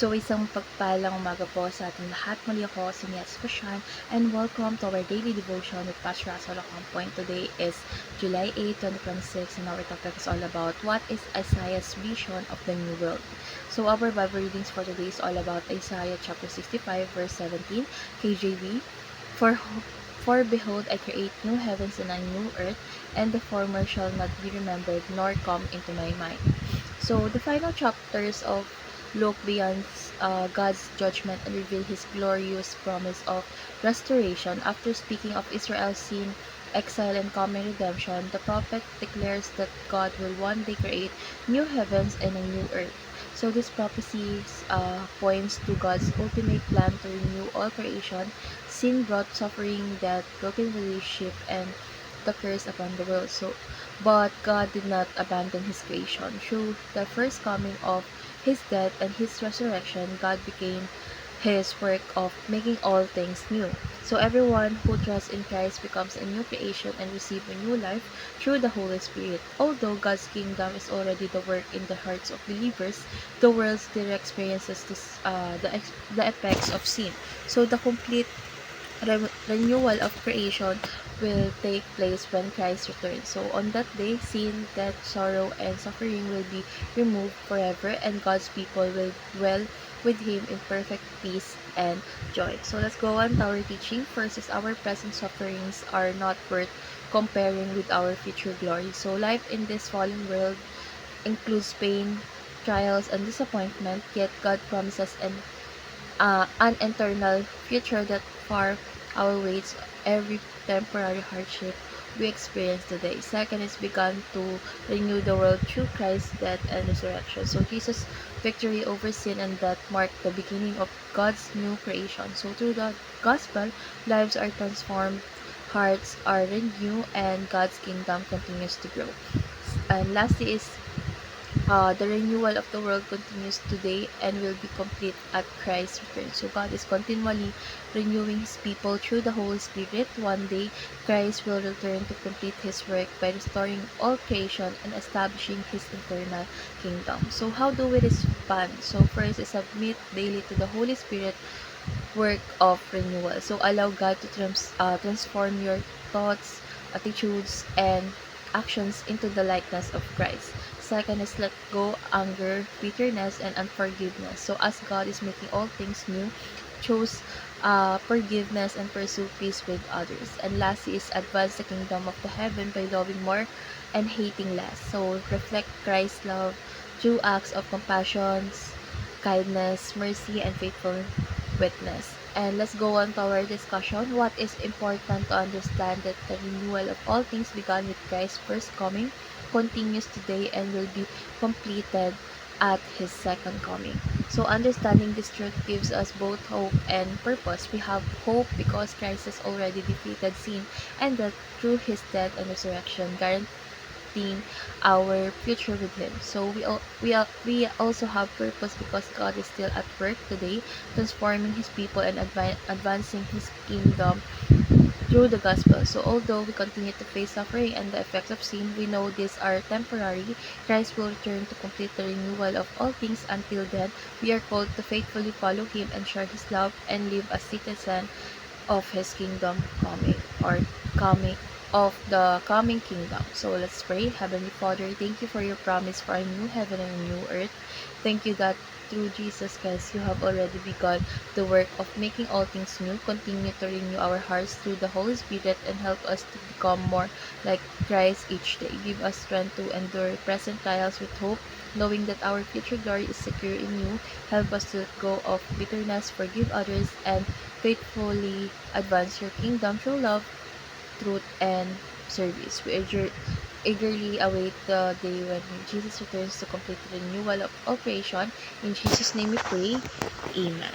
So isang pagpalang umaga po sa ating lahat. Muli ako si Nias Pashan and welcome to our daily devotion with Pastor Russell Point. Today is July 8, 2026 and our topic is all about what is Isaiah's vision of the new world. So our Bible readings for today is all about Isaiah chapter 65 verse 17 KJV. For behold, I create new heavens and a new earth, and the former shall not be remembered nor come into my mind. So the final chapters of look beyond God's judgment and reveal His glorious promise of restoration. After speaking of Israel's sin, exile, and coming redemption, the prophet declares that God will one day create new heavens and a new earth. So this prophecy points to God's ultimate plan to renew all creation. Sin brought suffering, death, broken relationship, and the curse upon the world. But God did not abandon His creation. Through the first coming of His death and His resurrection, God began His work of making all things new. So everyone who trusts in Christ becomes a new creation and receives a new life through the Holy Spirit. Although God's kingdom is already the work in the hearts of believers, the world still experiences the effects of sin. So the complete renewal of creation will take place when Christ returns. So on that day, sin, death, sorrow, and suffering will be removed forever, and God's people will dwell with Him in perfect peace and joy. So let's go on to our teaching. First is our present sufferings are not worth comparing with our future glory. So life in this fallen world includes pain, trials, and disappointment, yet God promises an eternal future that far outweighs every temporary hardship we experience today. Second is begun to renew the world through Christ's death and resurrection. So Jesus' victory over sin and death marked the beginning of God's new creation. So through the gospel, lives are transformed, hearts are renewed, and God's kingdom continues to grow. And lastly is the renewal of the world continues today and will be complete at Christ's return. So God is continually renewing His people through the Holy Spirit. One day, Christ will return to complete His work by restoring all creation and establishing His eternal kingdom. So how do we respond? So first is submit daily to the Holy Spirit work of renewal. So allow God to transform your thoughts, attitudes, and actions into the likeness of Christ. Second is let go anger, bitterness, and unforgiveness. So as God is making all things new, choose forgiveness and pursue peace with others. And lastly is advance the kingdom of the heaven by loving more and hating less. So reflect Christ's love through acts of compassion, kindness, mercy, and faithful witness. And let's go on to our discussion. What is important to understand that the renewal of all things began with Christ's first coming, continues today, and will be completed at His second coming. So understanding this truth gives us both hope and purpose. We have hope because Christ has already defeated sin and that through His death and resurrection guaranteeing our future with Him. So we also have purpose because God is still at work today, transforming His people and advancing His kingdom through the gospel. So although we continue to face suffering and the effects of sin, we know these are temporary. Christ will return to complete the renewal of all things. Until then, we are called to faithfully follow Him and share His love and live as citizen of His kingdom coming of the coming kingdom. So let's pray. Heavenly Father, thank you for your promise for a new heaven and a new earth. Thank you that through Jesus Christ you have already begun the work of making all things new. Continue to renew our hearts through the Holy Spirit and help us to become more like Christ each day. Give us strength to endure present trials with hope, knowing that our future glory is secure in you. Help us to let go of bitterness, forgive others, and faithfully advance your kingdom through love, truth, and service. We eagerly await the day when Jesus returns to complete the renewal of all creation. In Jesus' name we pray. Amen.